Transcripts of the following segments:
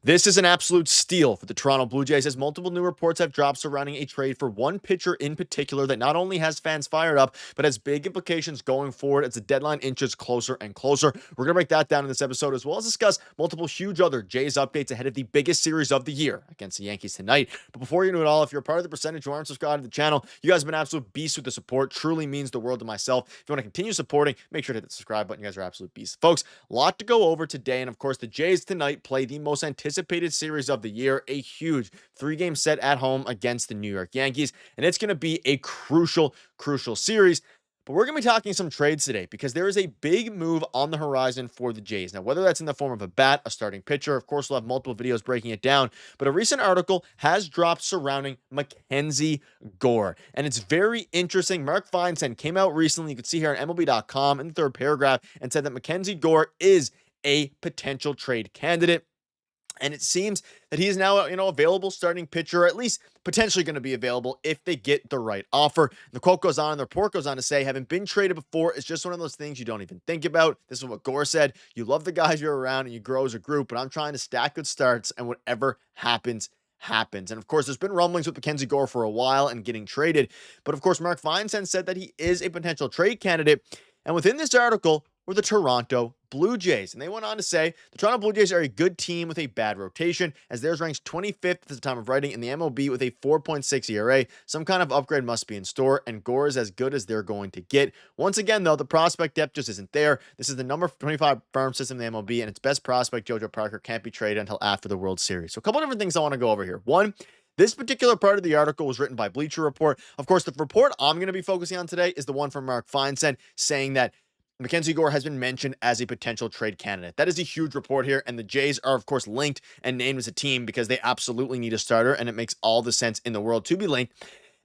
This is an absolute steal for the Toronto Blue Jays, as multiple new reports have dropped surrounding a trade for one pitcher in particular that not only has fans fired up, but has big implications going forward as the deadline inches closer and closer. We're going to break that down in this episode, as well as discuss multiple huge other Jays updates ahead of the biggest series of the year against the Yankees tonight. But before you know it all, if you're a part of the percentage who aren't subscribed to the channel, you guys have been absolute beasts with the support. Truly means the world to myself. If you want to continue supporting, make sure to hit the subscribe button. You guys are absolute beasts. Folks, a lot to go over today, and of course, the Jays tonight play the most anticipated series of the year, a huge 3-game set at home against the New York Yankees, and it's going to be a crucial series. But we're going to be talking some trades today because there is a big move on the horizon for the Jays. Now, whether that's in the form of a bat, a starting pitcher, of course, we'll have multiple videos breaking it down, but a recent article has dropped surrounding MacKenzie Gore, and it's very interesting. Mark Feinsand came out recently, you can see here on MLB.com in the third paragraph, and said that MacKenzie Gore is a potential trade candidate. And it seems that he is now, available starting pitcher, or at least potentially going to be available if they get the right offer. And the quote goes on, and the report goes on to say, having been traded before, it's just one of those things you don't even think about. This is what Gore said. You love the guys you're around and you grow as a group, but I'm trying to stack good starts, and whatever happens. And of course, there's been rumblings with MacKenzie Gore for a while and getting traded. But of course, Mark Feinsand said that he is a potential trade candidate. And within this article were the Toronto Blue Jays. And they went on to say the Toronto Blue Jays are a good team with a bad rotation, as theirs ranks 25th at the time of writing in the MLB with a 4.6 ERA. Some kind of upgrade must be in store, and Gore is as good as they're going to get. Once again, though, the prospect depth just isn't there. This is the number 25 farm system in the MLB, and its best prospect, JoJo Parker, can't be traded until after the World Series. So a couple different things I want to go over here. One, this particular part of the article was written by Bleacher Report. Of course, the report I'm going to be focusing on today is the one from Mark Feinsand, saying that MacKenzie Gore has been mentioned as a potential trade candidate. That is a huge report here, and the Jays are, of course, linked and named as a team because they absolutely need a starter, and it makes all the sense in the world to be linked.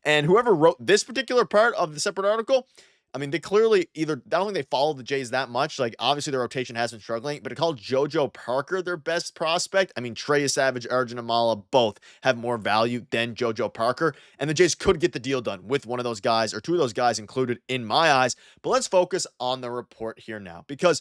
And whoever wrote this particular part of the separate article, I mean, they clearly I don't think they follow the Jays that much. Like, obviously, their rotation has been struggling, but it called JoJo Parker their best prospect. I mean, Trey Savage, Arjun Amala, both have more value than JoJo Parker, and the Jays could get the deal done with one of those guys or two of those guys included in my eyes. But let's focus on the report here now, because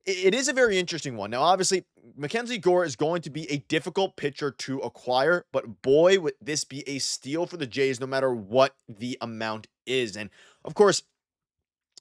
it is a very interesting one. Now, obviously, MacKenzie Gore is going to be a difficult pitcher to acquire, but boy, would this be a steal for the Jays no matter what the amount is. And of course,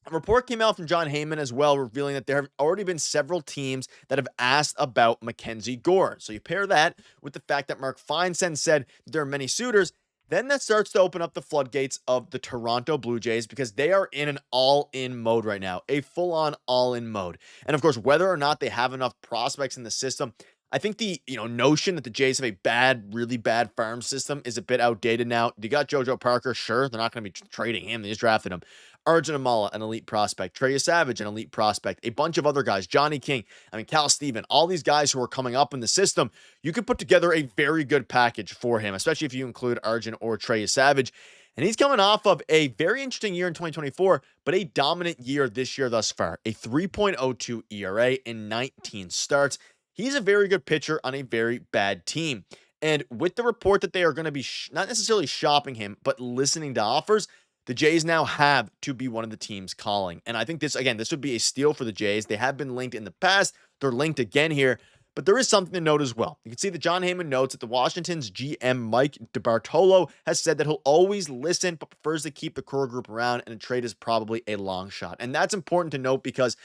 a report came out from John Heyman as well, revealing that there have already been several teams that have asked about MacKenzie Gore. So you pair that with the fact that Mark Feinsand said there are many suitors, then that starts to open up the floodgates of the Toronto Blue Jays, because they are in an all-in mode right now, a full-on all-in mode. And of course, whether or not they have enough prospects in the system, I think the notion that the Jays have a really bad farm system is a bit outdated now. You got JoJo Parker, sure, they're not going to be trading him. They just drafted him. Arjun Amala, an elite prospect. Trey Savage, an elite prospect. A bunch of other guys. Johnny King, Cal Steven, all these guys who are coming up in the system. You could put together a very good package for him, especially if you include Arjun or Trey Savage. And he's coming off of a very interesting year in 2024, but a dominant year this year thus far. A 3.02 ERA in 19 starts. He's a very good pitcher on a very bad team. And with the report that they are going to be not necessarily shopping him, but listening to offers, the Jays now have to be one of the teams calling. And I think this would be a steal for the Jays. They have been linked in the past. They're linked again here. But there is something to note as well. You can see that John Heyman notes that the Washington's GM Mike DiBartolo has said that he'll always listen, but prefers to keep the core group around, and a trade is probably a long shot. And that's important to note because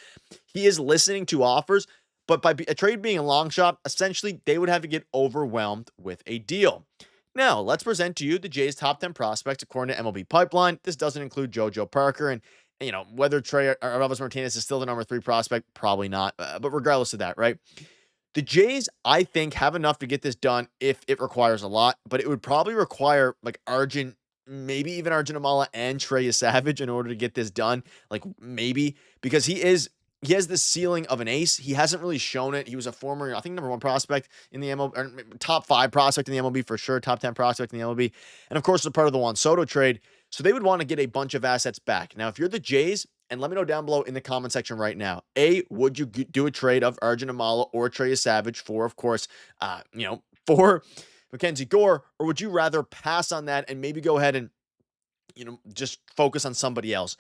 he is listening to offers, but by a trade being a long shot, essentially they would have to get overwhelmed with a deal. Now, let's present to you the Jays' top 10 prospects according to MLB Pipeline. This doesn't include JoJo Parker, and whether Trey or Elvis Martinez is still the number 3 prospect, probably not. But regardless of that, right? The Jays, I think, have enough to get this done if it requires a lot, but it would probably require like Arjun, maybe even Arjun Amala and Trey Savage in order to get this done. Like maybe, because he has the ceiling of an ace. He hasn't really shown it. He was a former, I think, number 1 prospect in the MLB, or top 5 prospect in the MLB for sure, top 10 prospect in the MLB. And of course, it's part of the Juan Soto trade. So they would want to get a bunch of assets back. Now, if you're the Jays, and let me know down below in the comment section right now, would you do a trade of Arjun Amala or Trey Savage for, of course, for MacKenzie Gore, or would you rather pass on that and maybe go ahead and, just focus on somebody else?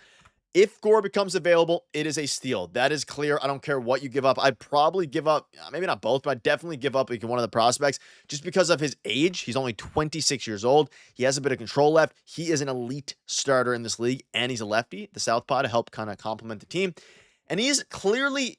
If Gore becomes available, it is a steal. That is clear. I don't care what you give up. I'd probably give up, maybe not both, but I'd definitely give up like one of the prospects just because of his age. He's only 26 years old. He has a bit of control left. He is an elite starter in this league, and he's a lefty, the southpaw, to help kind of complement the team. And he's clearly,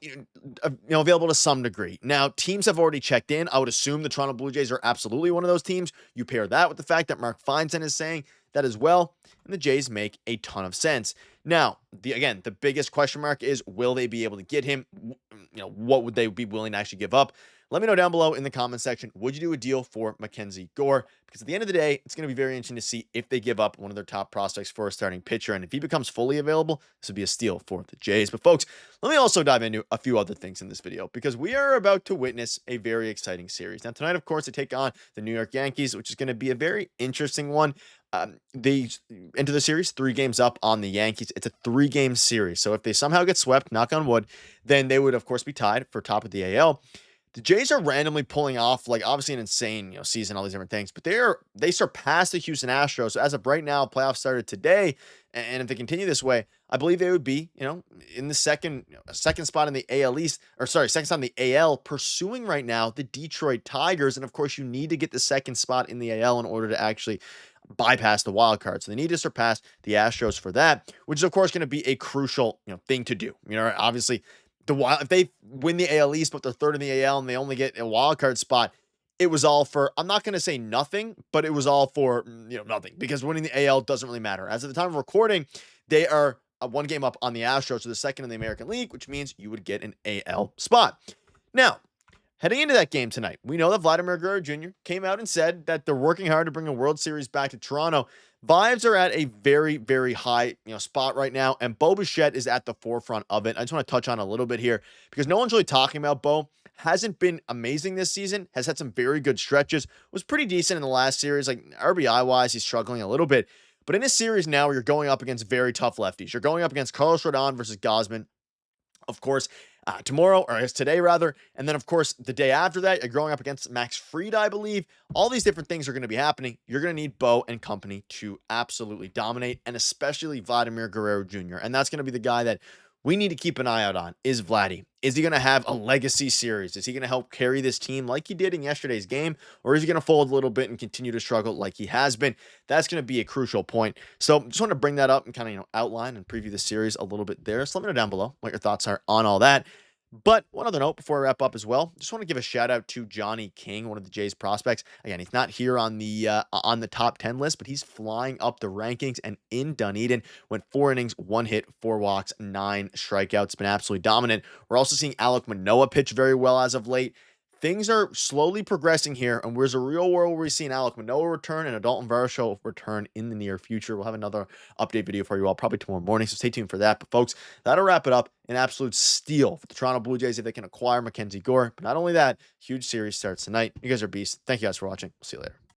available to some degree. Now, teams have already checked in. I would assume the Toronto Blue Jays are absolutely one of those teams. You pair that with the fact that Mark Feinsand is saying that as well, and the Jays make a ton of sense. Now, the biggest question mark is, will they be able to get him? What would they be willing to actually give up? Let me know down below in the comment section. Would you do a deal for MacKenzie Gore? Because at the end of the day, it's going to be very interesting to see if they give up one of their top prospects for a starting pitcher. And if he becomes fully available, this would be a steal for the Jays. But folks, let me also dive into a few other things in this video, because we are about to witness a very exciting series. Now, tonight, of course, they take on the New York Yankees, which is going to be a very interesting one. They enter the series 3 games up on the Yankees. It's a 3-game series. So if they somehow get swept, knock on wood, then they would, of course, be tied for top of the AL. The Jays are randomly pulling off, like, obviously an insane, season, all these different things, but they surpassed the Houston Astros. So as of right now, playoffs started today, and if they continue this way, I believe they would be, in the second spot in the AL East, second spot in the AL, pursuing right now the Detroit Tigers. And of course, you need to get the second spot in the AL in order to actually bypass the wild card. So they need to surpass the Astros for that, which is of course going to be a crucial, thing to do. Obviously, if they win the AL East, but they're third in the AL and they only get a wild card spot, it was all for, I'm not going to say nothing, but it was all for, nothing, because winning the AL doesn't really matter. As of the time of recording, they are 1 game up on the Astros, so the second in the American League, which means you would get an AL spot. Now, heading into that game tonight, we know that Vladimir Guerrero Jr. came out and said that they're working hard to bring a World Series back to Toronto. Vibes are at a very, very high, spot right now, and Bichette is at the forefront of it. I just want to touch on a little bit here because no one's really talking about Bo. Hasn't been amazing this season. Has had some very good stretches. Was pretty decent in the last series. Like RBI wise, he's struggling a little bit. But in a series now where you're going up against very tough lefties, you're going up against Carlos Rodon versus Gausman, of course, tomorrow, or I guess today rather, and then of course the day after that, you're going up against Max Fried, I believe. All these different things are going to be happening. You're going to need Bo and company to absolutely dominate, and especially Vladimir Guerrero Jr. And that's going to be the guy that we need to keep an eye out on. Is Vladdy? Is he going to have a legacy series? Is he going to help carry this team like he did in yesterday's game? Or is he going to fold a little bit and continue to struggle like he has been? That's going to be a crucial point. So just want to bring that up and kind of, outline and preview the series a little bit there. So let me know down below what your thoughts are on all that. But one other note before I wrap up as well, just want to give a shout out to Johnny King, one of the Jays prospects. Again, he's not here on the top 10 list, but he's flying up the rankings, and in Dunedin went 4 innings, 1 hit, 4 walks, 9 strikeouts. Been absolutely dominant. We're also seeing Alek Manoah pitch very well as of late. Things are slowly progressing here, and there's a real world where we're seeing Alek Manoah return and a Dalton Varsho return in the near future. We'll have another update video for you all probably tomorrow morning, so stay tuned for that. But folks, that'll wrap it up. An absolute steal for the Toronto Blue Jays if they can acquire MacKenzie Gore. But not only that, huge series starts tonight. You guys are beasts. Thank you guys for watching. We'll see you later.